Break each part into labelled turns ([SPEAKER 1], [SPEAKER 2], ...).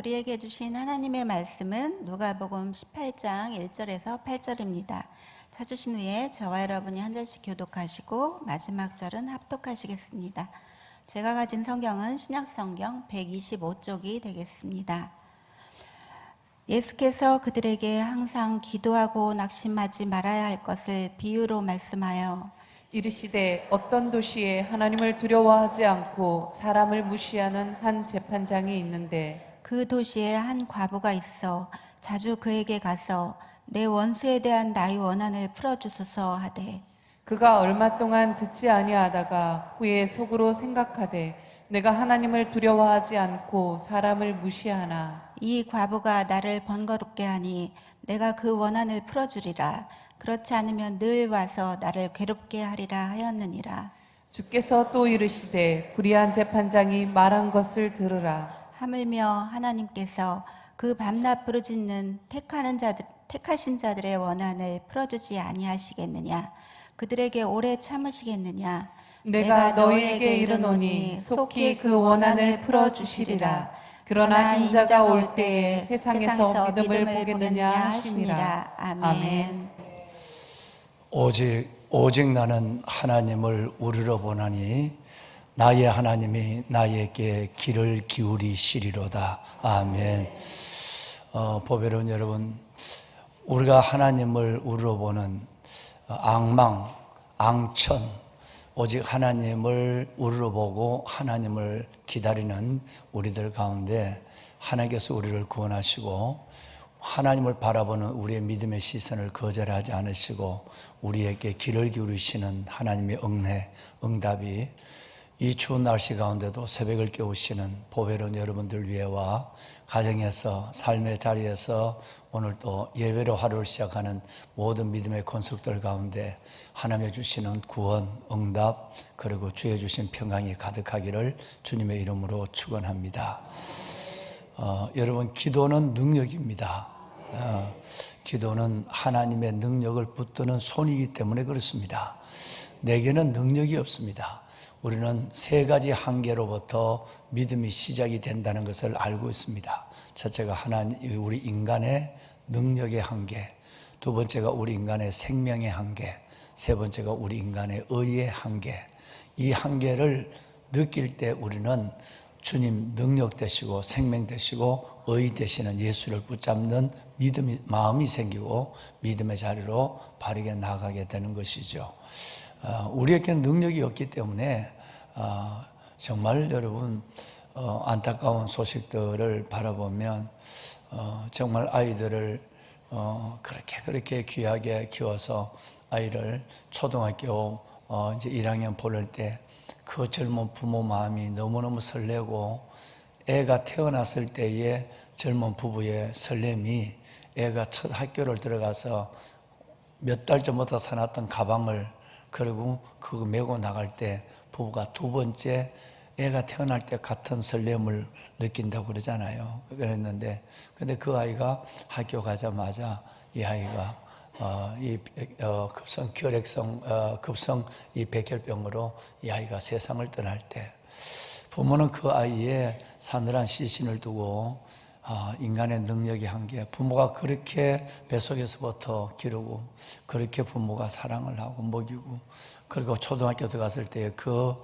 [SPEAKER 1] 우리에게 주신 하나님의 말씀은 누가복음 18장 1절에서 8절입니다. 찾으신 후에 저와 여러분이 한 절씩 교독하시고 마지막 절은 합독하시겠습니다. 제가 가진 성경은 신약성경 125쪽이 되겠습니다. 예수께서 그들에게 항상 기도하고 낙심하지 말아야 할 것을 비유로 말씀하여
[SPEAKER 2] 이르시되 어떤 도시에 하나님을 두려워하지 않고 사람을 무시하는 한 재판장이 있는데
[SPEAKER 1] 그 도시에 한 과부가 있어 자주 그에게 가서 내 원수에 대한 나의 원한을 풀어주소서 하되
[SPEAKER 2] 그가 얼마 동안 듣지 아니하다가 후에 속으로 생각하되 내가 하나님을 두려워하지 않고 사람을 무시하나
[SPEAKER 1] 이 과부가 나를 번거롭게 하니 내가 그 원한을 풀어주리라. 그렇지 않으면 늘 와서 나를 괴롭게 하리라 하였느니라.
[SPEAKER 2] 주께서 또 이르시되 불의한 재판장이 말한 것을 들으라.
[SPEAKER 1] 하물며 하나님께서 그 밤낮 부르짖는 택하신 자들의 원한을 풀어주지 아니하시겠느냐. 그들에게 오래 참으시겠느냐.
[SPEAKER 2] 내가 너희에게 이르노니 속히 그 원한을 풀어주시리라. 그러나 인자가 올 때에 세상에서 믿음을 보겠느냐 하시니라. 아멘.
[SPEAKER 3] 오직 나는 하나님을 우러러 보나니 나의 하나님이 나에게 귀를 기울이시리로다. 아멘. 보배로운 여러분, 우리가 하나님을 우러러보는 앙망, 앙천, 오직 하나님을 우러러보고 하나님을 기다리는 우리들 가운데 하나님께서 우리를 구원하시고 하나님을 바라보는 우리의 믿음의 시선을 거절하지 않으시고 우리에게 귀를 기울이시는 하나님의 은혜, 응답이 이 추운 날씨 가운데도 새벽을 깨우시는 보배로운 여러분들 위해와 가정에서 삶의 자리에서 오늘 또 예배로 하루를 시작하는 모든 믿음의 권속들 가운데 하나님의 주시는 구원, 응답 그리고 주의 주신 평강이 가득하기를 주님의 이름으로 축원합니다. 여러분, 기도는 능력입니다. 기도는 하나님의 능력을 붙드는 손이기 때문에 그렇습니다. 내게는 능력이 없습니다. 우리는 세 가지 한계로부터 믿음이 시작이 된다는 것을 알고 있습니다. 첫째가 우리 인간의 능력의 한계, 두 번째가 우리 인간의 생명의 한계, 세 번째가 우리 인간의 의의 한계. 이 한계를 느낄 때 우리는 주님 능력 되시고 생명 되시고 의 되시는 예수를 붙잡는 마음이 생기고 믿음의 자리로 바르게 나아가게 되는 것이죠. 우리에게는 능력이 없기 때문에 정말 여러분 안타까운 소식들을 바라보면 정말 아이들을 그렇게 귀하게 키워서 아이를 초등학교 이제 1학년 보낼 때 그 젊은 부모 마음이 너무너무 설레고 애가 태어났을 때의 젊은 부부의 설렘이 애가 첫 학교를 들어가서 몇 달 전부터 사놨던 가방을 그리고 그거 메고 나갈 때 부부가 두 번째 애가 태어날 때 같은 설렘을 느낀다고 그러잖아요. 그랬는데 근데 그 아이가 학교 가자마자 이 아이가 급성 결핵성 급성 이 백혈병으로 이 아이가 세상을 떠날 때 부모는 그 아이의 사늘한 시신을 두고 인간의 능력의 한계, 부모가 그렇게 뱃속에서부터 기르고 그렇게 부모가 사랑을 하고 먹이고 그리고 초등학교 들어갔을 때 그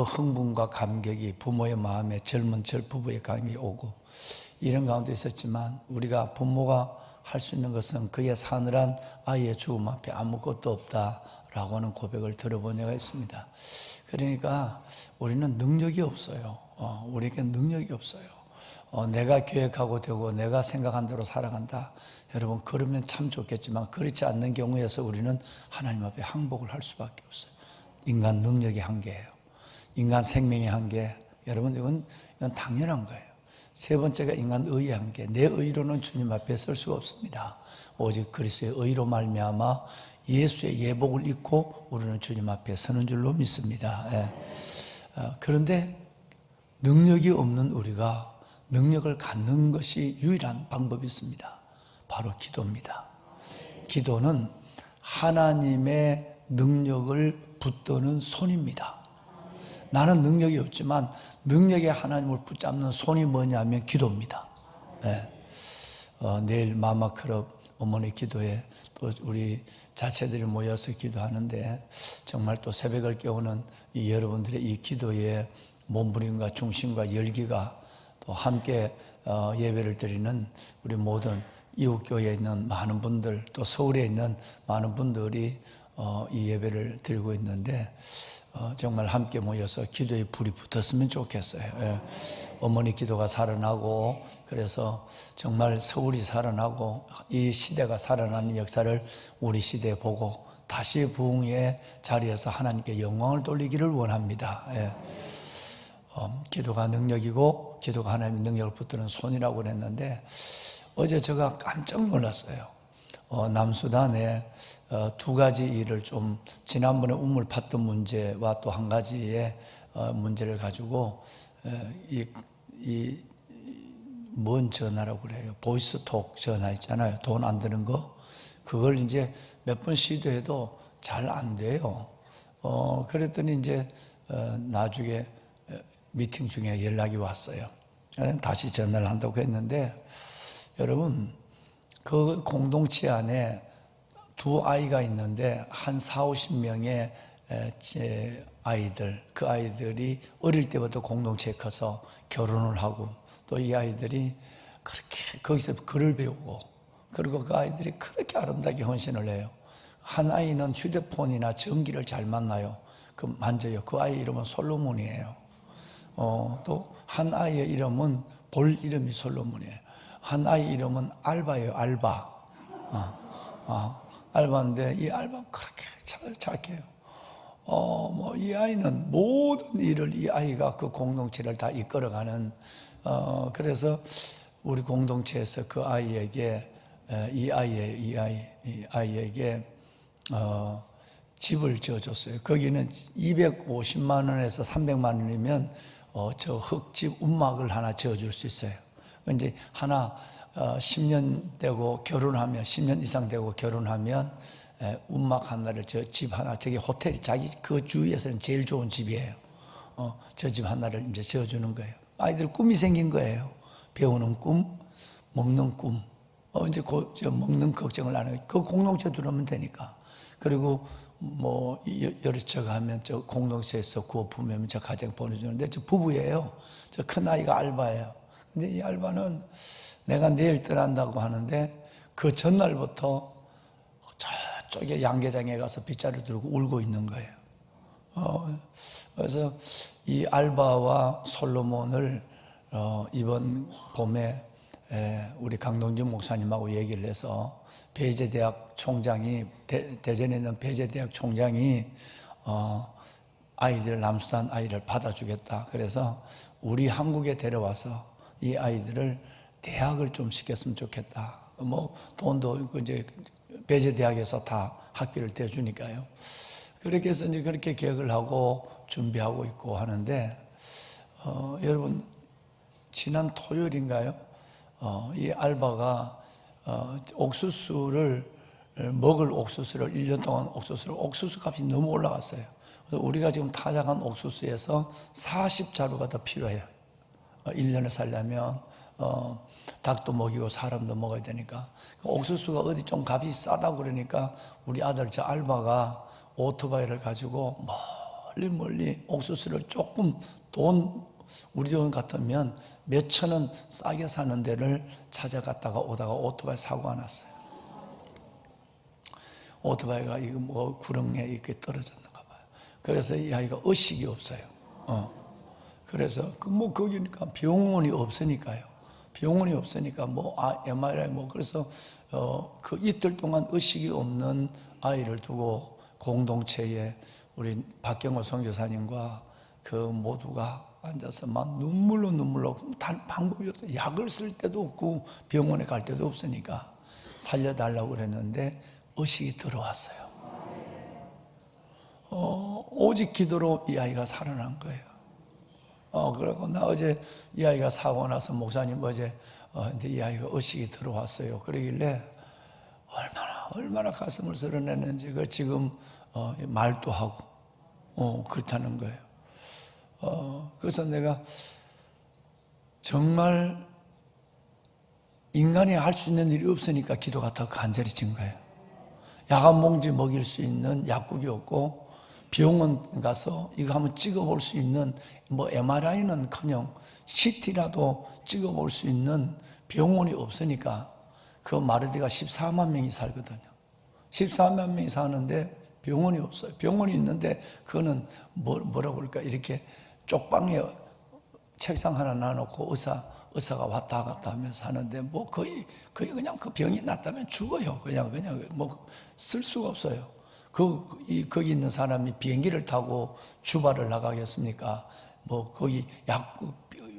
[SPEAKER 3] 흥분과 감격이 부모의 마음에 젊은 부부의 감격이 오고 이런 가운데 있었지만 우리가 부모가 할 수 있는 것은 그의 사늘한 아이의 죽음 앞에 아무것도 없다라고 하는 고백을 들어본 적가 있습니다. 그러니까 우리는 능력이 없어요. 우리에게 능력이 없어요. 내가 계획하고 되고 내가 생각한 대로 살아간다. 여러분 그러면 참 좋겠지만 그렇지 않는 경우에서 우리는 하나님 앞에 항복을 할 수밖에 없어요. 인간 능력의 한계예요. 인간 생명의 한계. 여러분 이건 당연한 거예요. 세 번째가 인간 의의 한계. 내 의로는 주님 앞에 설 수가 없습니다. 오직 그리스도의 의로 말미암아 예수의 예복을 입고 우리는 주님 앞에 서는 줄로 믿습니다. 그런데 능력이 없는 우리가 능력을 갖는 것이 유일한 방법이 있습니다. 바로 기도입니다. 기도는 하나님의 능력을 붙드는 손입니다. 나는 능력이 없지만 능력의 하나님을 붙잡는 손이 뭐냐면 기도입니다. 예. 내일 마마클럽 어머니 기도에 또 우리 자체들이 모여서 기도하는데 정말 또 새벽을 깨우는 이 여러분들의 이 기도에 몸부림과 중심과 열기가 또 함께 예배를 드리는 우리 모든 이웃교회에 있는 많은 분들 또 서울에 있는 많은 분들이 이 예배를 드리고 있는데 정말 함께 모여서 기도에 불이 붙었으면 좋겠어요. 예. 어머니 기도가 살아나고 그래서 정말 서울이 살아나고 이 시대가 살아나는 역사를 우리 시대에 보고 다시 부흥의 자리에서 하나님께 영광을 돌리기를 원합니다. 예. 기도가 능력이고 기도가 하나님의 능력을 붙드는 손이라고 그랬는데 어제 제가 깜짝 놀랐어요. 남수단에 두 가지 일을 좀 지난번에 우물 팠던 문제와 또 한 가지의 문제를 가지고 뭔 전화라고 그래요? 보이스톡 전화 있잖아요. 돈 안 드는 거. 그걸 이제 몇 번 시도해도 잘 안 돼요. 그랬더니 이제 나중에 미팅 중에 연락이 왔어요. 다시 전화를 한다고 했는데 여러분 그 공동체 안에 두 아이가 있는데 한 40~50명의 아이들, 그 아이들이 어릴 때부터 공동체에 커서 결혼을 하고 또 이 아이들이 그렇게 거기서 글을 배우고 그리고 그 아이들이 그렇게 아름답게 헌신을 해요. 한 아이는 휴대폰이나 전기를 잘 만나요. 만져요. 그 아이 이름은 솔로몬이에요. 또 한 아이의 이름은 볼 이름이 솔로몬이에요. 한 아이 이름은 알바예요. 알바. 알바인데 이 알바는 그렇게 착해요. 이 아이는 모든 일을 이 아이가 그 공동체를 다 이끌어가는 그래서 우리 공동체에서 그 아이에게 이 아이에게 집을 지어줬어요. 거기는 250만 원에서 300만 원이면 저 흙집 움막을 하나 지어줄 수 있어요. 이제 하나 10년 되고 결혼하면 10년 이상 되고 결혼하면 움막 하나를 저 집 하나 저기 호텔이 자기 그 주위에서는 제일 좋은 집이에요. 저 집 하나를 이제 지어주는 거예요. 아이들 꿈이 생긴 거예요. 배우는 꿈, 먹는 꿈. 이제 저 먹는 걱정을 안 해요. 그 공동체 들어오면 되니까. 그리고 뭐 여러 척 하면 저 공동체에서 구호 품으면 저 가정 보내주는데 저 부부예요. 저 큰 아이가 알바예요. 근데 이 알바는 내가 내일 떠난다고 하는데 그 전날부터 저쪽에 양계장에 가서 빗자루 들고 울고 있는 거예요. 그래서 이 알바와 솔로몬을 이번 봄에 우리 강동진 목사님하고 얘기를 해서 배제대학 총장이 대전에 있는 배제대학 총장이 아이들 남수단 아이를 받아주겠다. 그래서 우리 한국에 데려와서 이 아이들을 대학을 좀 시켰으면 좋겠다. 뭐 돈도 이제 배제대학에서 다 학비를 대주니까요. 그렇게 해서 이제 그렇게 계획을 하고 준비하고 있고 하는데 여러분 지난 토요일인가요? 이 알바가 옥수수를 먹을 옥수수를 1년 동안 옥수수 값이 너무 올라갔어요. 그래서 우리가 지금 타작한 옥수수에서 40자루가 더 필요해요. 1년을 살려면 닭도 먹이고 사람도 먹어야 되니까 옥수수가 어디 좀 값이 싸다고 그러니까 우리 아들 저 알바가 오토바이를 가지고 멀리 옥수수를 조금 우리 돈 같으면 몇천 원 싸게 사는 데를 찾아갔다가 오다가 오토바이 사고가 났어요. 오토바이가 이거 뭐 구렁에 이렇게 떨어졌는가 봐요. 그래서 이 아이가 의식이 없어요. 그래서 거기니까 병원이 없으니까요. 병원이 없으니까 MRI 그래서 그 이틀 동안 의식이 없는 아이를 두고 공동체에 우리 박경호 선교사님과 그 모두가 앉아서 막 눈물로 다른 방법이 없어요. 약을 쓸 때도 없고 병원에 갈 때도 없으니까 살려달라고 그랬는데 의식이 들어왔어요. 오직 기도로 이 아이가 살아난 거예요. 그리고 나 어제 이 아이가 사고 나서 목사님 어제 근데 이 아이가 의식이 들어왔어요. 그러길래 얼마나 가슴을 쓸어냈는지 그걸 지금 말도 하고 그렇다는 거예요. 그래서 내가 정말 인간이 할 수 있는 일이 없으니까 기도가 더 간절해진 거예요. 야간봉지 먹일 수 있는 약국이 없고 병원 가서 이거 한번 찍어볼 수 있는 뭐 MRI는커녕 CT라도 찍어볼 수 있는 병원이 없으니까 그 마르디가 14만 명이 살거든요. 14만 명이 사는데 병원이 없어요. 병원이 있는데 그거는 뭐라고 그럴까 이렇게 쪽방에 책상 하나 놔놓고 의사가 왔다 갔다 하면서 하는데 뭐 거의 그냥 그 병이 났다면 죽어요. 그냥 뭐 쓸 수가 없어요. 거기 있는 사람이 비행기를 타고 주발을 나가겠습니까? 뭐 거기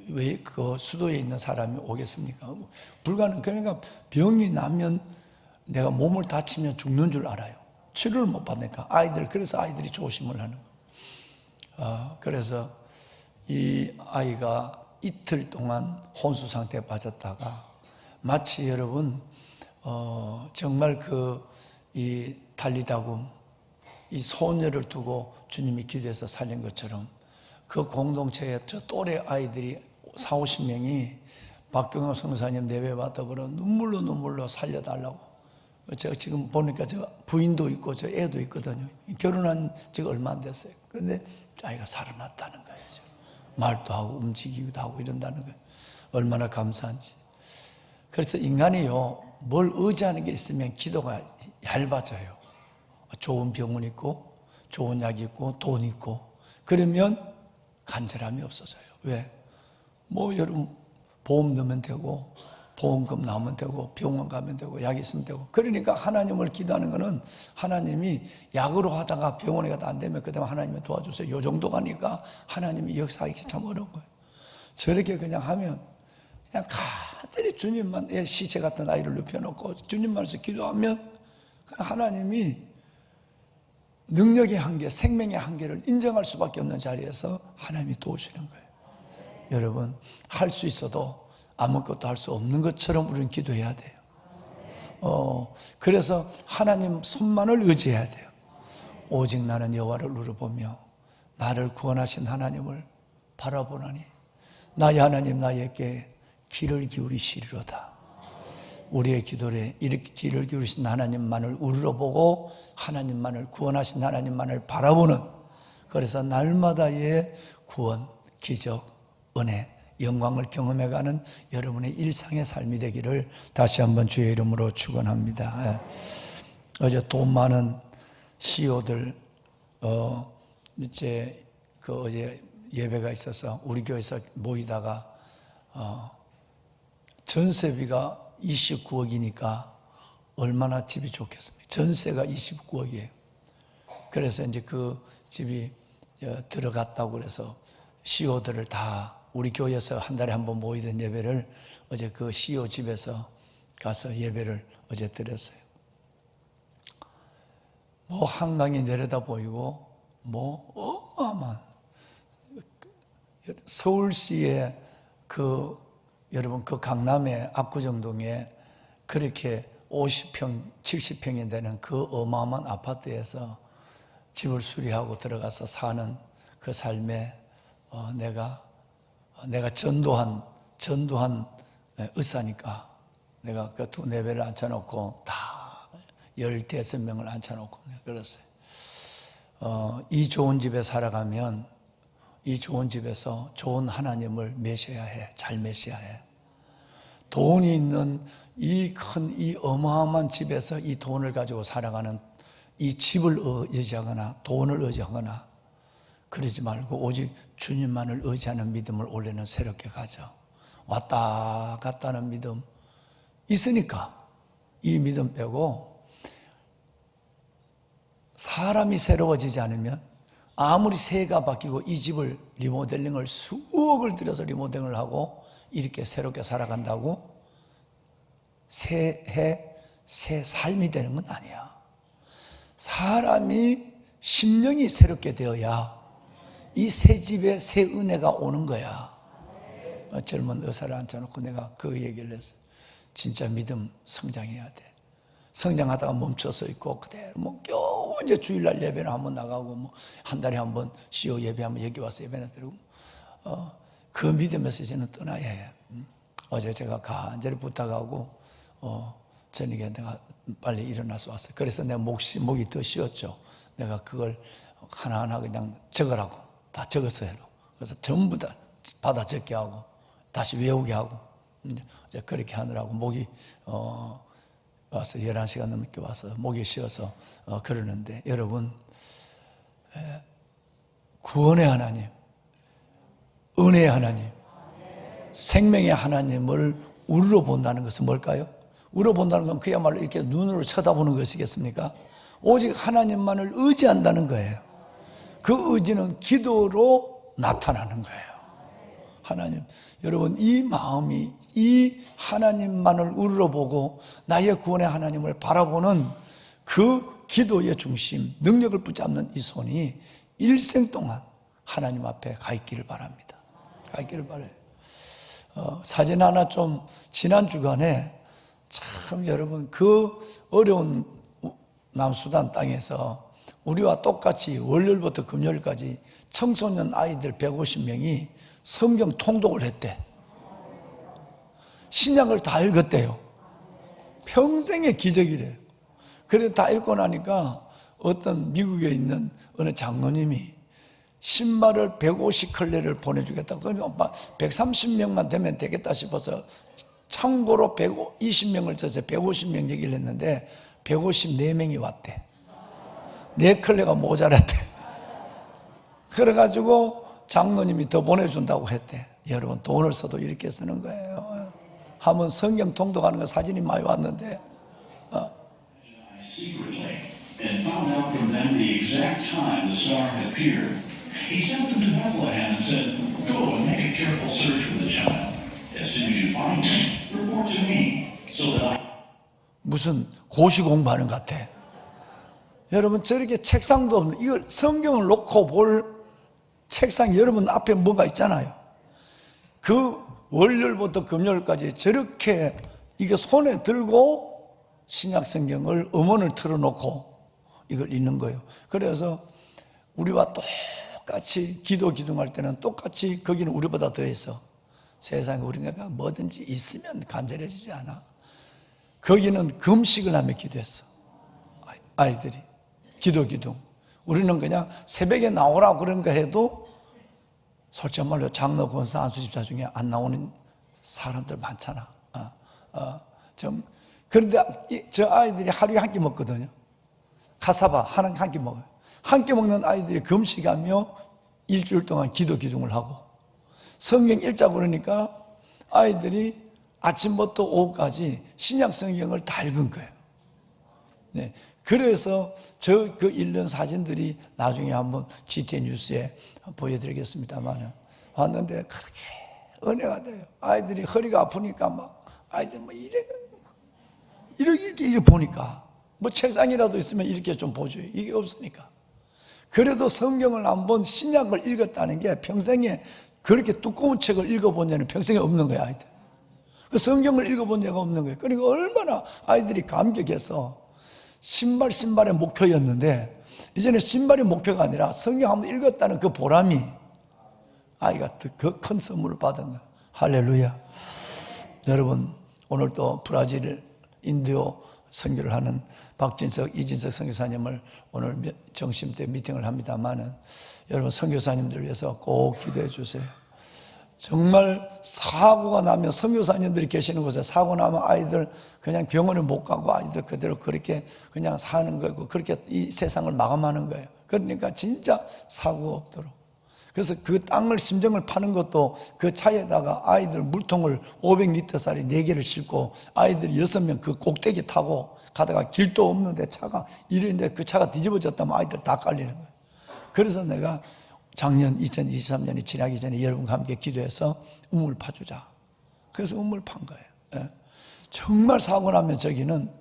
[SPEAKER 3] 왜 그 수도에 있는 사람이 오겠습니까? 불가능. 그러니까 병이 나면 내가 몸을 다치면 죽는 줄 알아요. 치료를 못 받으니까 그래서 아이들이 조심을 하는 거. 그래서 이 아이가 이틀 동안 혼수 상태에 빠졌다가 마치 여러분 정말 이 달리다굼 이 소녀를 두고 주님이 기도해서 살린 것처럼 그 공동체에 저 또래 아이들이 40-50명이 박경호 성사님 내외받아보러 눈물로 살려달라고. 제가 지금 보니까 저 부인도 있고 저 애도 있거든요. 결혼한 지가 얼마 안 됐어요. 그런데 아이가 살아났다는 거예요. 말도 하고 움직이기도 하고 이런다는 거예요. 얼마나 감사한지. 그래서 인간이요, 뭘 의지하는 게 있으면 기도가 얇아져요. 좋은 병원 있고, 좋은 약 있고, 돈 있고, 그러면 간절함이 없어져요. 왜? 뭐 여러분 보험 넣으면 되고, 보험금 나오면 되고, 병원 가면 되고, 약 있으면 되고. 그러니까 하나님을 기도하는 거는 하나님이 약으로 하다가 병원에 가도 안 되면 그 다음에 하나님이 도와주세요. 요 정도 가니까 하나님이 역사하기 참 어려운 거예요. 저렇게 그냥 하면 그냥 간절히 주님만 시체 같은 아이를 눕혀놓고 주님만에서 기도하면 하나님이 능력의 한계, 생명의 한계를 인정할 수밖에 없는 자리에서 하나님이 도우시는 거예요. 여러분, 할 수 있어도 아무것도 할 수 없는 것처럼 우리는 기도해야 돼요. 그래서 하나님 손만을 의지해야 돼요. 오직 나는 여호와를 누려보며 나를 구원하신 하나님을 바라보나니 나의 하나님 나에게 귀를 기울이시리로다. 우리의 기도에 이렇게 귀를 기울이신 하나님만을 우러보고 하나님만을 구원하신 하나님만을 바라보는, 그래서 날마다의 구원, 기적, 은혜, 영광을 경험해가는 여러분의 일상의 삶이 되기를 다시 한번 주의 이름으로 축원합니다. 어제 돈 많은 CEO들 어제 예배가 있어서 우리 교회에서 모이다가 전세비가 29억이니까 얼마나 집이 좋겠습니까? 전세가 29억이에요. 그래서 이제 그 집이 들어갔다고 그래서 CEO들을 다 우리 교회에서 한 달에 한 번 모이던 예배를 어제 그 CEO 집에서 가서 예배를 어제 드렸어요. 뭐 한강이 내려다 보이고 뭐 어마어마한 서울시의 여러분 그 강남의 압구정동에 그렇게 50평, 70평이 되는 그 어마어마한 아파트에서 집을 수리하고 들어가서 사는 그 삶에 내가 전도한 의사니까 내가 그 두 내배를 앉혀놓고 다 15명을 앉혀놓고 그랬어요. 이 좋은 집에 살아가면 이 좋은 집에서 좋은 하나님을 메셔야 해. 잘 메셔야 해. 돈이 있는 이 어마어마한 집에서 이 돈을 가지고 살아가는 이 집을 의지하거나 돈을 의지하거나 그러지 말고 오직 주님만을 의지하는 믿음을 올해는 새롭게 가져. 왔다 갔다 하는 믿음 있으니까 이 믿음 빼고 사람이 새로워지지 않으면 아무리 새해가 바뀌고 이 집을 리모델링을 수억을 들여서 리모델링을 하고 이렇게 새롭게 살아간다고 새 삶이 되는 건 아니야. 사람이 심령이 새롭게 되어야 이 새 집에 새 은혜가 오는 거야. 젊은 의사를 앉혀놓고 내가 그 얘기를 했어. 진짜 믿음 성장해야 돼. 성장하다가 멈춰서 있고 그대로 뭐 겨우 이제 주일날 예배를 한번 나가고 뭐 한 달에 한 번 CEO 예배 한번 여기 와서 예배나 드리고 그 믿음에서 이제는 떠나야 해. 어제 제가 간절히 부탁하고 저녁에 내가 빨리 일어나서 왔어요. 그래서 내 목이 더 쉬었죠. 내가 그걸 하나하나 그냥 적으라고 다 적었어요. 그래서 전부 다 받아 적게 하고 다시 외우게 하고 이제 그렇게 하느라고 목이 와서 11시간 넘게 와서 목이 쉬어서 그러는데, 여러분, 구원의 하나님, 은혜의 하나님, 생명의 하나님을 우러러 본다는 것은 뭘까요? 우러러 본다는 건 그야말로 이렇게 눈으로 쳐다보는 것이겠습니까? 오직 하나님만을 의지한다는 거예요. 그 의지는 기도로 나타나는 거예요. 하나님, 여러분, 이 마음이 이 하나님만을 우러러보고 나의 구원의 하나님을 바라보는 그 기도의 중심, 능력을 붙잡는 이 손이 일생 동안 하나님 앞에 가 있기를 바랍니다. 가 있기를 바라요. 사진 하나 좀, 지난 주간에 참 여러분, 그 어려운 남수단 땅에서 우리와 똑같이 월요일부터 금요일까지 청소년 아이들 150명이 성경 통독을 했대. 신약을 다 읽었대요. 평생의 기적이래요. 그래 다 읽고 나니까 어떤 미국에 있는 어느 장로님이 신발을 150컬레를 보내주겠다고. 그러니 오빠 130명만 되면 되겠다 싶어서 참고로 120명을 써서 150명 얘기를 했는데 154명이 왔대. 4컬레가 모자랐대. 그래가지고 장로님이 더 보내준다고 했대. 여러분, 돈을 써도 이렇게 쓰는 거예요. 한번 성경 통독하는 거 사진이 많이 왔는데
[SPEAKER 4] and found out from them the exact time the star had appeared. He sent them to Bethlehem and said, "Go and make a careful search for the child. As soon as you find him, report to me, so that I..."
[SPEAKER 3] 무슨 고시 공부하는 것 같아. 여러분, 저렇게 책상도 없는, 이걸 성경을 놓고 볼 책상, 여러분 앞에 뭐가 있잖아요. 그 월요일부터 금요일까지 저렇게 이게 손에 들고 신약 성경을 음원을 틀어놓고 이걸 읽는 거예요. 그래서 우리와 똑같이 기도할 때는 똑같이 거기는 우리보다 더해서 세상에 우리가 뭐든지 있으면 간절해지지 않아. 거기는 금식을 하며 기도했어. 아이들이 기도. 우리는 그냥 새벽에 나오라고 그런 거 해도 솔직히 말로 장로, 권사, 안수집사 중에 안 나오는 사람들 많잖아. 그런데 저 아이들이 하루에 한 끼 먹거든요. 카사바 한 끼 먹어요. 한 끼 먹는 아이들이 금식하며 일주일 동안 기도를 하고, 성경 읽자고 그러니까 아이들이 아침부터 오후까지 신약 성경을 다 읽은 거예요. 네. 그래서 그 읽는 사진들이 나중에 한번 GTN 뉴스에 보여드리겠습니다만, 왔는데 그렇게 은혜가 돼요. 아이들이 허리가 아프니까 막 아이들 뭐 이렇게 보니까 뭐 책상이라도 있으면 이렇게 좀 보죠. 이게 없으니까. 그래도 성경을 한번 신약을 읽었다는 게 평생에 그렇게 두꺼운 책을 읽어본 적은 평생에 없는 거야, 아이들. 그 성경을 읽어본 적가 없는 거예요. 그러니까 얼마나 아이들이 감격해서 신발의 목표였는데 이제는 신발이 목표가 아니라 성경 한번 읽었다는 그 보람이 아이가 그 큰 선물을 받은 거예요. 할렐루야. 여러분, 오늘 또 브라질 인도 선교를 하는 박진석, 이진석 선교사님을 오늘 정심 때 미팅을 합니다만은, 여러분 선교사님들을 위해서 꼭 기도해 주세요. 정말 사고가 나면, 선교사님들이 계시는 곳에 사고 나면 아이들 그냥 병원에 못 가고 아이들 그대로 그렇게 그냥 사는 거고, 그렇게 이 세상을 마감하는 거예요. 그러니까 진짜 사고가 없도록. 그래서 그 땅을, 심정을 파는 것도 그 차에다가 아이들 물통을 500리터짜리 4개를 싣고 아이들이 6명 그 꼭대기 타고 가다가 길도 없는데 차가 이러는데 그 차가 뒤집어졌다면 아이들 다 깔리는 거예요. 그래서 내가 작년 2023년이 지나기 전에 여러분과 함께 기도해서 우물 파주자. 그래서 우물 판 거예요. 예. 정말 사고 나면 저기는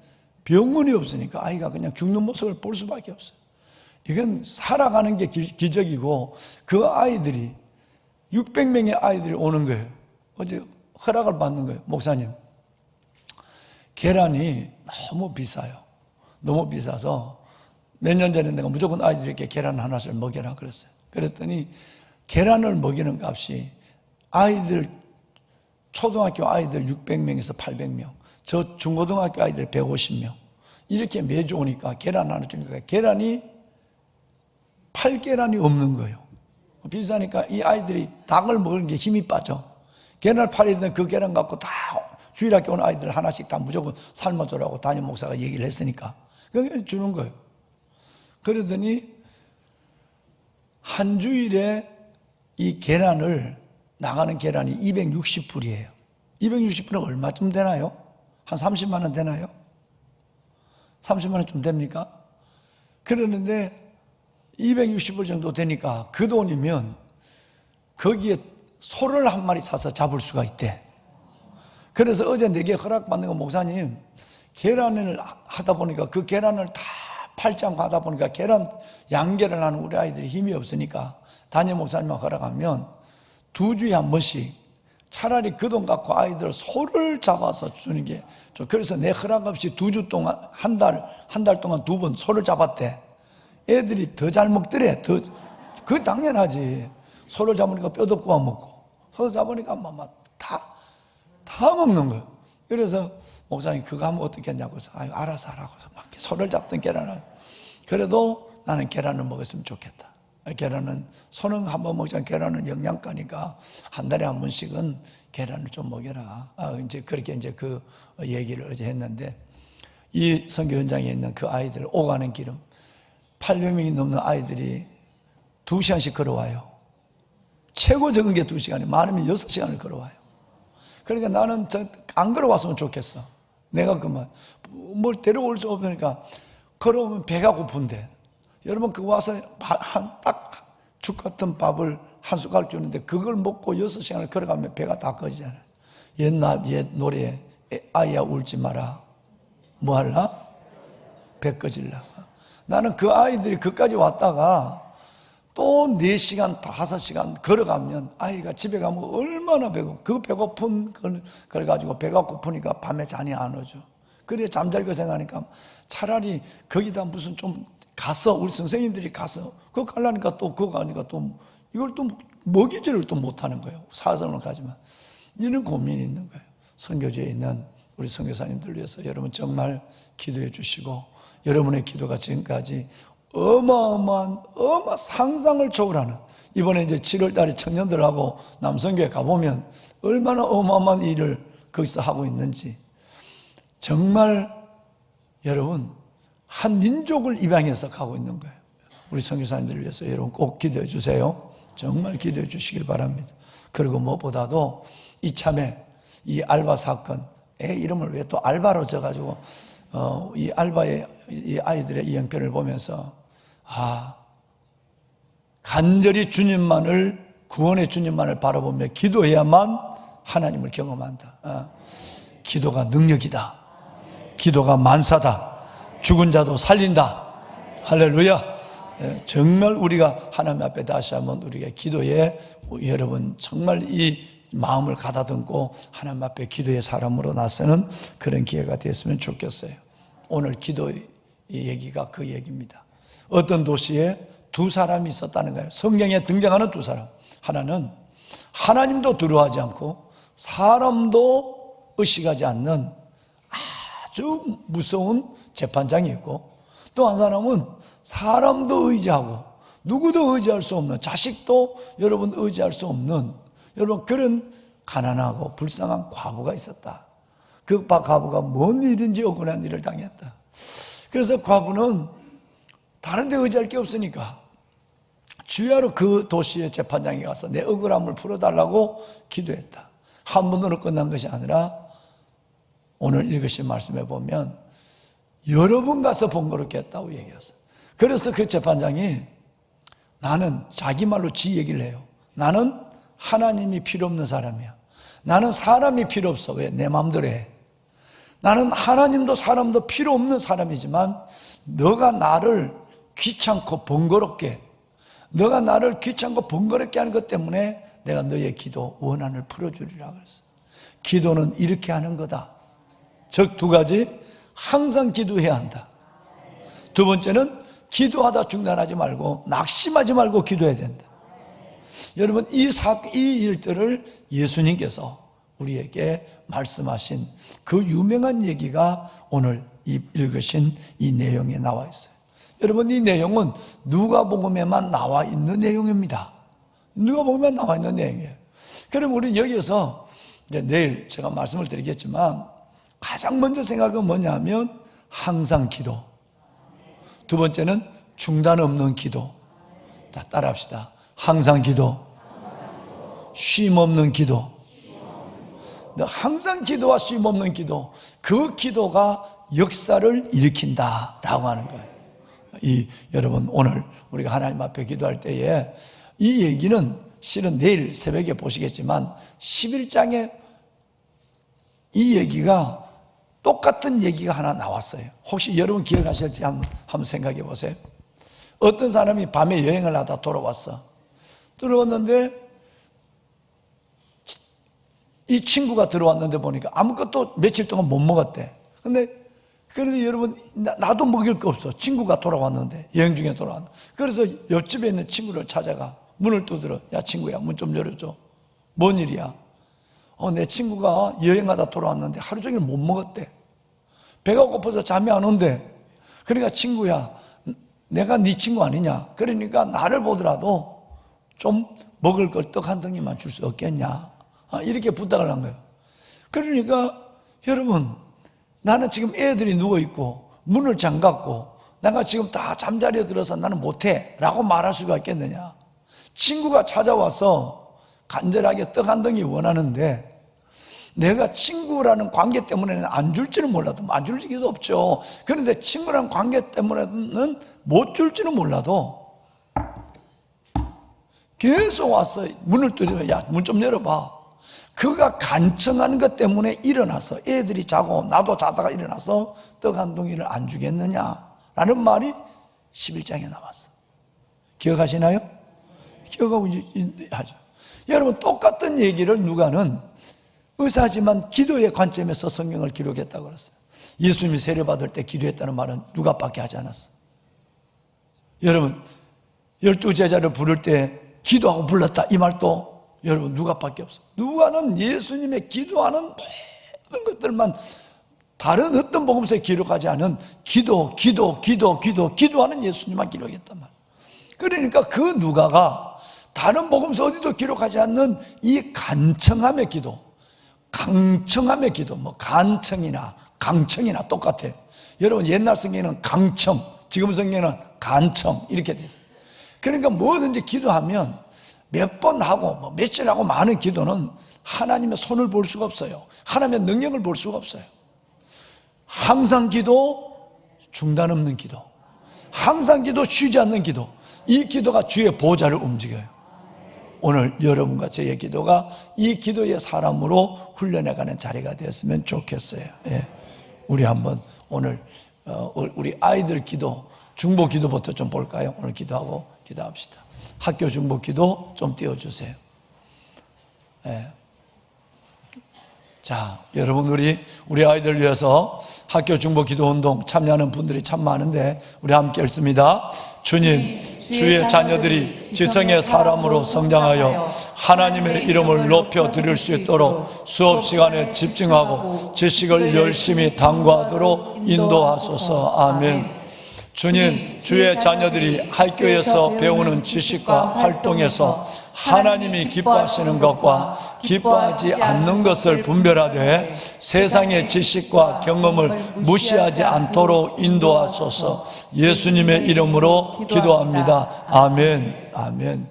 [SPEAKER 3] 병원이 없으니까 아이가 그냥 죽는 모습을 볼 수밖에 없어요. 이건 살아가는 게 기적이고, 그 아이들이 600명의 아이들이 오는 거예요. 어제 허락을 받는 거예요. 목사님, 계란이 너무 비싸요. 너무 비싸서 몇 년 전에 내가 무조건 아이들에게 계란 하나씩 먹여라 그랬어요. 그랬더니 계란을 먹이는 값이 아이들 초등학교 아이들 600명에서 800명, 저 중고등학교 아이들 150명 이렇게 매주 오니까 계란 하나 주니까 계란이 8계란이 없는 거예요. 비싸니까 이 아이들이 닭을 먹는 게 힘이 빠져. 계란을 팔아야 되는데 그 계란 갖고 다 주일학교 온 아이들 하나씩 다 무조건 삶아주라고 담임 목사가 얘기를 했으니까 그냥 주는 거예요. 그러더니 한 주일에 이 계란을 나가는 계란이 260불이에요. 260불은 얼마쯤 되나요? 한 30만 원 되나요? 30만 원쯤 됩니까? 그러는데 260불 정도 되니까 그 돈이면 거기에 소를 한 마리 사서 잡을 수가 있대. 그래서 어제 내게 허락받는 거 목사님, 계란을 하다 보니까 그 계란을 다 팔짱 하다 보니까 계란 양계를 하는 우리 아이들이 힘이 없으니까 담임 목사님만 허락하면 2주에 한 번씩 차라리 그 돈 갖고 아이들 소를 잡아서 주는 게 좀, 그래서 내 허락 없이 2주 동안 한 달 동안 2번 소를 잡았대. 애들이 더 잘 먹더래. 그 당연하지. 소를 잡으니까 뼈도 구워 먹고, 소를 잡으니까 다 먹는 거예요. 그래서 목사님 그거 하면 어떻게 했냐고 해서 아유 알아서 하라고 막 소를 잡던 계란을, 그래도 나는 계란을 먹었으면 좋겠다. 계란은 소는 한 번 먹자. 계란은 영양가니까 한 달에 한 번씩은 계란을 좀 먹여라. 이제 그렇게 이제 그 얘기를 어제 했는데, 이 선교 현장에 있는 그 아이들 오가는 길은 800명이 넘는 아이들이 2시간씩 걸어와요. 최고 적은 게 2시간이, 많으면 6시간을 걸어와요. 그러니까 나는 안 걸어왔으면 좋겠어. 내가 그만 뭘 데려올 수 없으니까 걸어오면 배가 고픈데, 여러분 그거 와서 딱 죽 같은 밥을 한 숟가락 주는데 그걸 먹고 6시간을 걸어가면 배가 다 꺼지잖아요. 옛 노래에 아이야 울지 마라. 뭐 할라? 배 꺼질라. 나는 그 아이들이 그까지 왔다가 또 4시간, 5시간 걸어가면 아이가 집에 가면 얼마나 그 배고픈 걸 가지고 배가 고프니까 밤에 잠이 안 오죠. 그래 잠잘 거 생각하니까 차라리 거기다 무슨 좀 가서 우리 선생님들이 가서 그거 가려니까 또 그거 가니까 또 이걸 또 먹이지를 또 못하는 거예요. 사서는 가지만 이런 고민이 있는 거예요. 선교지에 있는 우리 선교사님들 위해서 여러분 정말 기도해 주시고, 여러분의 기도가 지금까지 어마어마한 상상을 초월하는, 이번에 이제 7월 달에 청년들하고 남선교회 가보면 얼마나 어마어마한 일을 거기서 하고 있는지, 정말 여러분 한 민족을 입양해서 가고 있는 거예요. 우리 선교사님들을 위해서 여러분 꼭 기도해 주세요. 정말 기도해 주시길 바랍니다. 그리고 무엇보다도 이참에 이 알바 사건, 애 이름을 왜 또 알바로 져가지고 이 알바의 이 아이들의 이 형편을 보면서 간절히 주님만을, 구원의 주님만을 바라보며 기도해야만 하나님을 경험한다. 기도가 능력이다. 기도가 만사다. 죽은 자도 살린다. 할렐루야. 정말 우리가 하나님 앞에 다시 한번 우리가 기도에 여러분 정말 이 마음을 가다듬고 하나님 앞에 기도의 사람으로 나서는 그런 기회가 됐으면 좋겠어요. 오늘 기도의 얘기가 그 얘기입니다. 어떤 도시에 2사람이 있었다는 거예요. 성경에 등장하는 2사람. 하나는 하나님도 두려워하지 않고 사람도 의식하지 않는 아주 무서운 재판장이 있고, 또 한 사람은 사람도 의지하고 누구도 의지할 수 없는, 자식도 여러분 의지할 수 없는 여러분 그런 가난하고 불쌍한 과부가 있었다. 그 과부가 뭔 일인지 억울한 일을 당했다. 그래서 과부는 다른 데 의지할 게 없으니까 주야로 그 도시의 재판장에 가서 내 억울함을 풀어달라고 기도했다. 한 번으로 끝난 것이 아니라 오늘 읽으신 말씀에 보면 여러 번 가서 번거롭게 했다고 얘기했어요. 그래서 그 재판장이, 나는 자기 말로 지 얘기를 해요. 나는 하나님이 필요 없는 사람이야. 나는 사람이 필요 없어. 왜? 내 마음대로 해. 나는 하나님도 사람도 필요 없는 사람이지만 너가 나를 귀찮고 번거롭게, 너가 나를 귀찮고 번거롭게 하는 것 때문에 내가 너의 기도 원한을 풀어주리라 그랬어. 기도는 이렇게 하는 거다. 즉 2가지, 항상 기도해야 한다. 2번째는 기도하다 중단하지 말고 낙심하지 말고 기도해야 된다. 여러분 이 일들을 예수님께서 우리에게 말씀하신 그 유명한 얘기가 오늘 읽으신 이 내용에 나와 있어요. 여러분, 이 내용은 누가복음에만 나와 있는 내용입니다. 누가복음에만 나와 있는 내용이에요. 그럼 우리는 여기에서 이제 내일 제가 말씀을 드리겠지만 가장 먼저 생각은 뭐냐면 항상 기도. 두 번째는 중단 없는 기도. 자, 따라합시다. 항상 기도. 쉼 없는 기도. 항상 기도와 쉼 없는 기도. 그 기도가 역사를 일으킨다라고 하는 거예요. 여러분, 오늘 우리가 하나님 앞에 기도할 때에 이 얘기는 실은 내일 새벽에 보시겠지만 11장에 이 얘기가 똑같은 얘기가 하나 나왔어요. 혹시 여러분 기억하실지 한번 생각해 보세요. 어떤 사람이 밤에 여행을 하다 돌아왔어. 들어왔는데 이 친구가 들어왔는데 보니까 아무것도 며칠 동안 못 먹었대. 그런데 여러분, 나도 먹을 거 없어. 친구가 돌아왔는데, 여행 중에 돌아왔는데. 그래서 옆집에 있는 친구를 찾아가 문을 두드려. 야, 친구야, 문 좀 열어줘. 뭔 일이야? 내 친구가 여행하다 돌아왔는데 하루 종일 못 먹었대. 배가 고파서 잠이 안 온대. 그러니까 친구야, 내가 네 친구 아니냐? 그러니까 나를 보더라도 좀 먹을 걸 떡 한 덩이만 줄 수 없겠냐? 이렇게 부탁을 한 거예요. 그러니까 여러분, 나는 지금 애들이 누워있고 문을 잠갔고 내가 지금 다 잠자리에 들어서 나는 못해 라고 말할 수가 있겠느냐. 친구가 찾아와서 간절하게 떡 한 덩이 원하는데 내가 친구라는 관계 때문에는 안 줄지는 몰라도 안 줄 리도 없죠. 그런데 친구라는 관계 때문에는 못 줄지는 몰라도 계속 와서 문을 두드리면 야, 문 좀 열어봐. 그가 간청하는 것 때문에 일어나서 애들이 자고 나도 자다가 일어나서 떡 한 덩이를 안 주겠느냐라는 말이 11장에 나왔어. 기억하시나요? 기억하고 하죠. 여러분, 똑같은 얘기를 누가는 의사지만 기도의 관점에서 성경을 기록했다고 그랬어요. 예수님이 세례받을 때 기도했다는 말은 누가밖에 하지 않았어. 여러분, 12제자를 부를 때 기도하고 불렀다 이 말도 여러분 누가밖에 없어. 누가는 예수님의 기도하는 모든 것들만 다른 어떤 복음서에 기록하지 않은 기도하는 예수님만 기록했단 말이에요. 그러니까 그 누가가 다른 복음서 어디도 기록하지 않는 이 간청함의 기도, 강청함의 기도, 간청이나 강청이나 똑같아요. 여러분, 옛날 성경에는 강청, 지금 성경에는 간청 이렇게 돼 있어요. 그러니까 뭐든지 기도하면 몇 번 하고 며칠 하고 많은 기도는 하나님의 손을 볼 수가 없어요. 하나님의 능력을 볼 수가 없어요. 항상 기도, 중단 없는 기도, 항상 기도, 쉬지 않는 기도, 이 기도가 주의 보좌를 움직여요. 오늘 여러분과 저의 기도가 이 기도의 사람으로 훈련해가는 자리가 되었으면 좋겠어요. 예. 우리 한번 오늘 우리 아이들 기도, 중보 기도부터 좀 볼까요? 오늘 기도하고 기도합시다. 학교 중보 기도 좀 띄워주세요. 예. 자, 여러분, 우리 아이들 위해서 학교 중보 기도 운동 참여하는 분들이 참 많은데 우리 함께 읽습니다. 주님, 주의 자녀들이 지성의 사람으로 성장하여 하나님의 이름을 높여 드릴 수 있도록 수업 시간에 집중하고 지식을 열심히 탐구하도록 인도하소서. 아멘. 주님, 주의 자녀들이 학교에서 배우는 지식과 활동에서 하나님이 기뻐하시는 것과 기뻐하지 않는 것을 분별하되 세상의 지식과 경험을 무시하지 않도록 인도하소서. 예수님의 이름으로 기도합니다. 아멘. 아멘.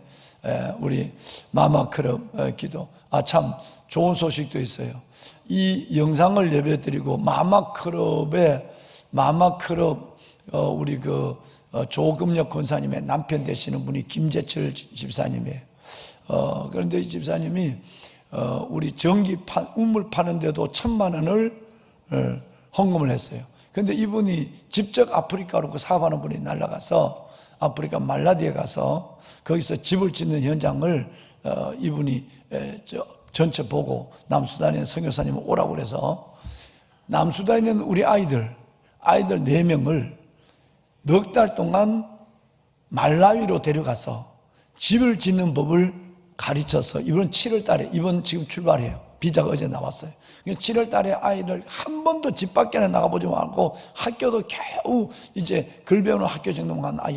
[SPEAKER 3] 우리 마마클럽 기도. 참 좋은 소식도 있어요. 이 영상을 예배드리고 마마클럽 우리 조금역 권사님의 남편 되시는 분이 김재철 집사님이에요. 그런데 이 집사님이 우리 우물 파는데도 1,000만 원을 헌금을 했어요. 그런데 이분이 직접 아프리카로 그 사업하는 분이 날아가서 아프리카 말라디에 가서 거기서 집을 짓는 현장을 이분이 전체 보고 남수단에 선교사님을 오라고 그래서 남수단에 있는 우리 아이들 4명을 넉 달 동안 말라위로 데려가서 집을 짓는 법을 가르쳐서 이번 7월 달에 이번 지금 출발해요. 비자가 어제 나왔어요. 7월 달에 아이들 한 번도 집 밖에는 나가보지 않고 학교도 겨우 이제 글 배우는 학교 정도만 간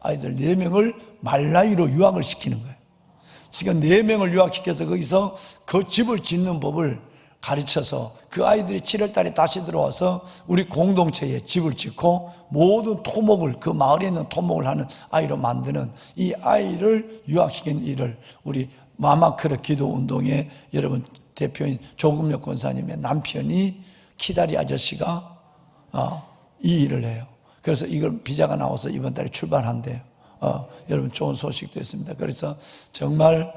[SPEAKER 3] 아이들 4명을 말라위로 유학을 시키는 거예요. 지금 4명을 유학시켜서 거기서 그 집을 짓는 법을 가르쳐서 그 아이들이 7월 달에 다시 들어와서 우리 공동체에 집을 짓고 모든 토목을, 그 마을에 있는 토목을 하는 아이로 만드는 이 아이를 유학시키는 일을 우리 마마크르 기도운동의 여러분 대표인 조금혁 권사님의 남편이 키다리 아저씨가 이 일을 해요. 그래서 이걸 비자가 나와서 이번 달에 출발한대요. 여러분 좋은 소식도 있습니다. 그래서 정말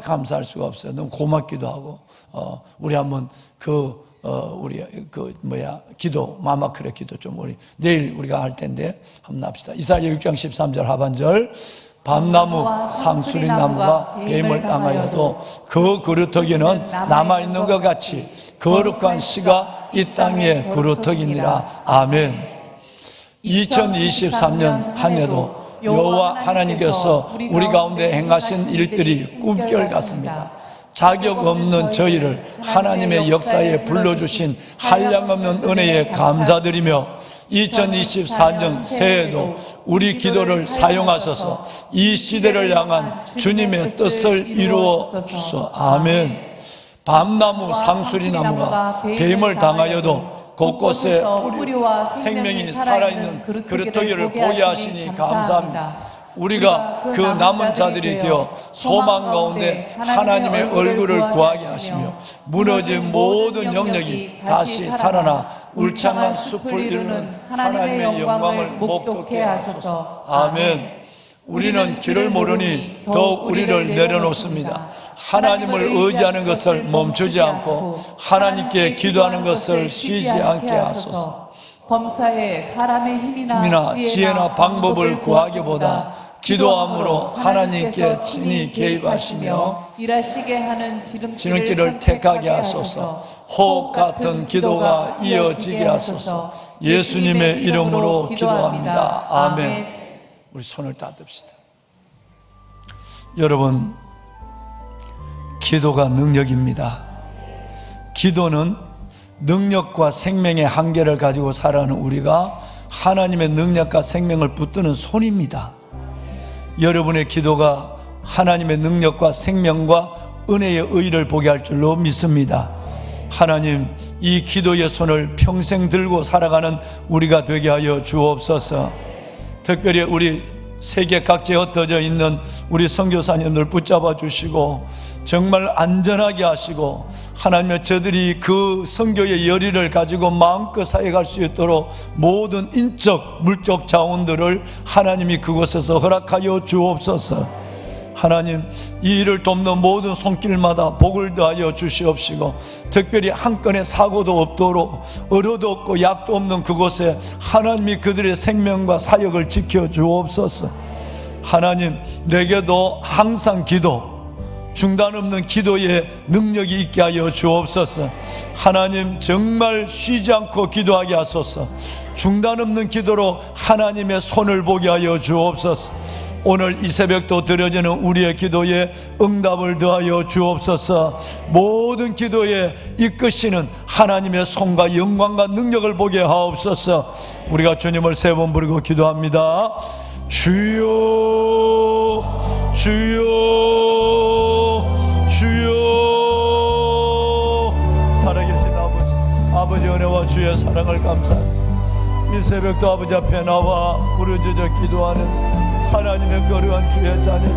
[SPEAKER 3] 감사할 수가 없어요. 너무 고맙기도 하고 우리 한번 기도 마마크레 기도 좀 우리 내일 우리가 할 텐데 한번 합시다. 이사야 6장 13절 하반절 밤나무 상수리 나무가 뱀을 당하여도 그 그루터기는 남아있는 것 같이 거룩한 씨가 이 땅에 그루터기니라. 아멘. 2023년 한 해도 여호와 하나님께서 우리 가운데 행하신 일들이 꿈결 같습니다. 자격 없는 저희를 하나님의 역사에 불러주신 한량없는 은혜에 감사드리며 2024년 새해에도 우리 기도를 사용하셔서 이 시대를 향한 주님의 뜻을 이루어 주소서. 아멘. 밤나무 상수리 나무가 뱀을 당하여도 곳곳에 뿌리와 생명이 살아있는 그루터기를 보게 하시니 감사합니다. 우리가 그 남은 자들이 되어 소망 가운데 하나님의 얼굴을 구하게 하시며 무너진 모든 영역이 다시 살아나 울창한 숲을 이루는 하나님의 영광을 목도케 하소서. 아멘. 우리는 길을 모르니 더욱 우리를 내려놓습니다. 하나님을 의지하는 것을 멈추지 않고 하나님께 기도하는 것을 쉬지 않게 하소서.
[SPEAKER 2] 범사에 사람의 힘이나 지혜나 방법을 구하기보다 기도함으로 하나님께 친히 개입하시며 일하시게 하는 지름길을 택하게 하소서.
[SPEAKER 3] 호흡 같은 기도가 이어지게 하소서. 예수님의 이름으로 기도합니다. 아멘. 우리 손을 따듭시다. 여러분, 기도가 능력입니다. 기도는 능력과 생명의 한계를 가지고 살아가는 우리가 하나님의 능력과 생명을 붙드는 손입니다. 여러분의 기도가 하나님의 능력과 생명과 은혜의 의를 보게 할 줄로 믿습니다. 하나님, 이 기도의 손을 평생 들고 살아가는 우리가 되게 하여 주옵소서. 특별히 우리 세계 각지에 흩어져 있는 우리 선교사님들 붙잡아 주시고 정말 안전하게 하시고 하나님의 저들이 그 선교의 열의를 가지고 마음껏 사역할 수 있도록 모든 인적 물적 자원들을 하나님이 그곳에서 허락하여 주옵소서. 하나님, 이 일을 돕는 모든 손길마다 복을 더하여 주시옵시고 특별히 한 건의 사고도 없도록 의료도 없고 약도 없는 그곳에 하나님이 그들의 생명과 사역을 지켜 주옵소서. 하나님, 내게도 항상 기도, 중단 없는 기도의 능력이 있게 하여 주옵소서. 하나님, 정말 쉬지 않고 기도하게 하소서. 중단 없는 기도로 하나님의 손을 보게 하여 주옵소서. 오늘 이 새벽도 드려지는 우리의 기도에 응답을 더하여 주옵소서. 모든 기도에 이끄시는 하나님의 손과 영광과 능력을 보게 하옵소서. 우리가 주님을 세 번 부르고 기도합니다. 주여, 주여, 주여. 살아계신 아버지 은혜와 주의 사랑을 감사합니다. 이 새벽도 아버지 앞에 나와 부르짖어 기도하는 하나님의 거룩한 주의 자녀들,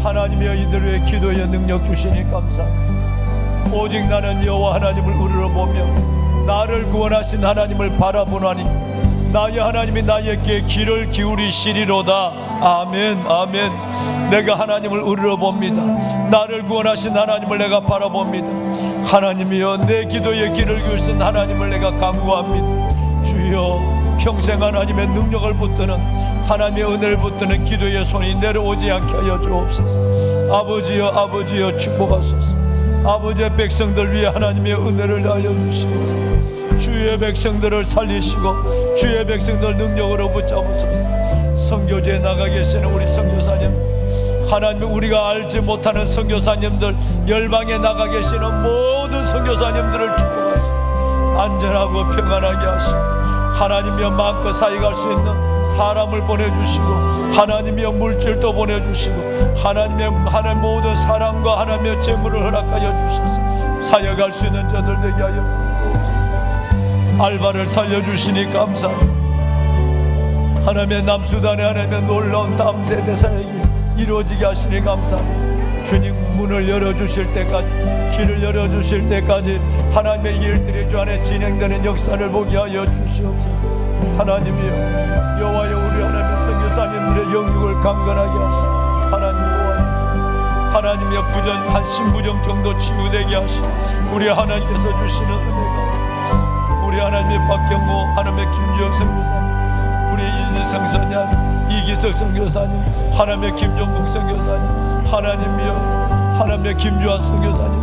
[SPEAKER 3] 하나님의 이들의 기도에 능력 주시니 감사합니다. 오직 나는 여호와 하나님을 우러러보며 나를 구원하신 하나님을 바라보나니 나의 하나님이 나에게 귀를 기울이시리로다. 아멘, 아멘. 내가 하나님을 우러러봅니다. 나를 구원하신 하나님을 내가 바라봅니다. 하나님이여, 내 기도에 귀를 기울이신 하나님을 내가 간구합니다. 주여, 평생 하나님의 능력을 붙드는 하나님의 은혜를 붙드는 기도의 손이 내려오지 않게 하여 주옵소서. 아버지여, 아버지여, 축복하소서. 아버지의 백성들 위해 하나님의 은혜를 하여 주시고 주의 백성들을 살리시고 주의 백성들 능력으로 붙잡으소서. 선교지에 나가 계시는 우리 선교사님, 하나님, 우리가 알지 못하는 선교사님들, 열방에 나가 계시는 모든 선교사님들을 축복하시고 안전하고 평안하게 하시고, 하나님이여 마음껏 사역할 수 있는 사람을 보내주시고, 하나님이여 물질도 보내주시고, 하나님 모든 사랑과 하나님의 재물을 허락하여 주셔서 사역할 수 있는 자들 되게 하여 주옵소서. 알바를 살려주시니 감사합니다. 하나님의 남수단에 하나님의 놀라운 다음 세대 사역이 이루어지게 하시니 감사합니다. 주님, 문을 열어주실 때까지, 길을 열어주실 때까지 하나님의 일들이 주 안에 진행되는 역사를 보게 하여 주시옵소서. 하나님이여, 여호와여, 우리 하나님의 선교사님들의 영육을 강건하게 하시고 하나님 도와주소서. 하나님이여, 한 신부정 정도 치유되게 하시고, 우리 하나님께서 주시는 은혜가 우리 하나님의 박경호, 하나님의 김주혁 선교사님, 우리 이지성 선교사님, 이기석 선교사님, 하나님의 김종국 선교사님, 하나님이여, 하나님의 김주아 선교사님,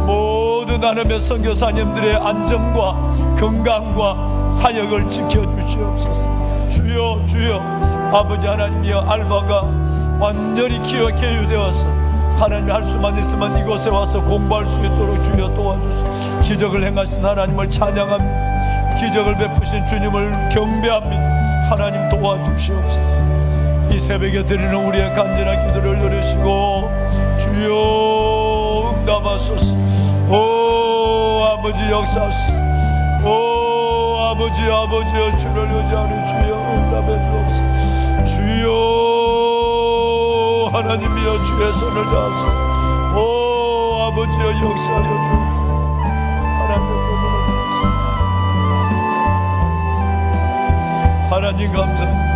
[SPEAKER 3] 모든 하나님의 선교사님들의 안전과 건강과 사역을 지켜주시옵소서. 주여, 주여, 아버지 하나님이여, 알바가 완전히 개유되어서 하나님이 할 수만 있으면 이곳에 와서 공부할 수 있도록 주여 도와주소서. 기적을 행하신 하나님을 찬양합니다. 기적을 베푸신 주님을 경배합니다. 하나님 도와주시옵소서. 이 새벽에 드리는 우리의 간절한 기도를 들으시고 주여 응답하소서. 오 아버지 역사하소서. 오 아버지여, 주를 의지하는 주여 응답해 주옵소서. 주여 하나님이여, 주의 손을 다하소서. 오 아버지여, 역사하여 주옵소서. 하나님 감사합니다.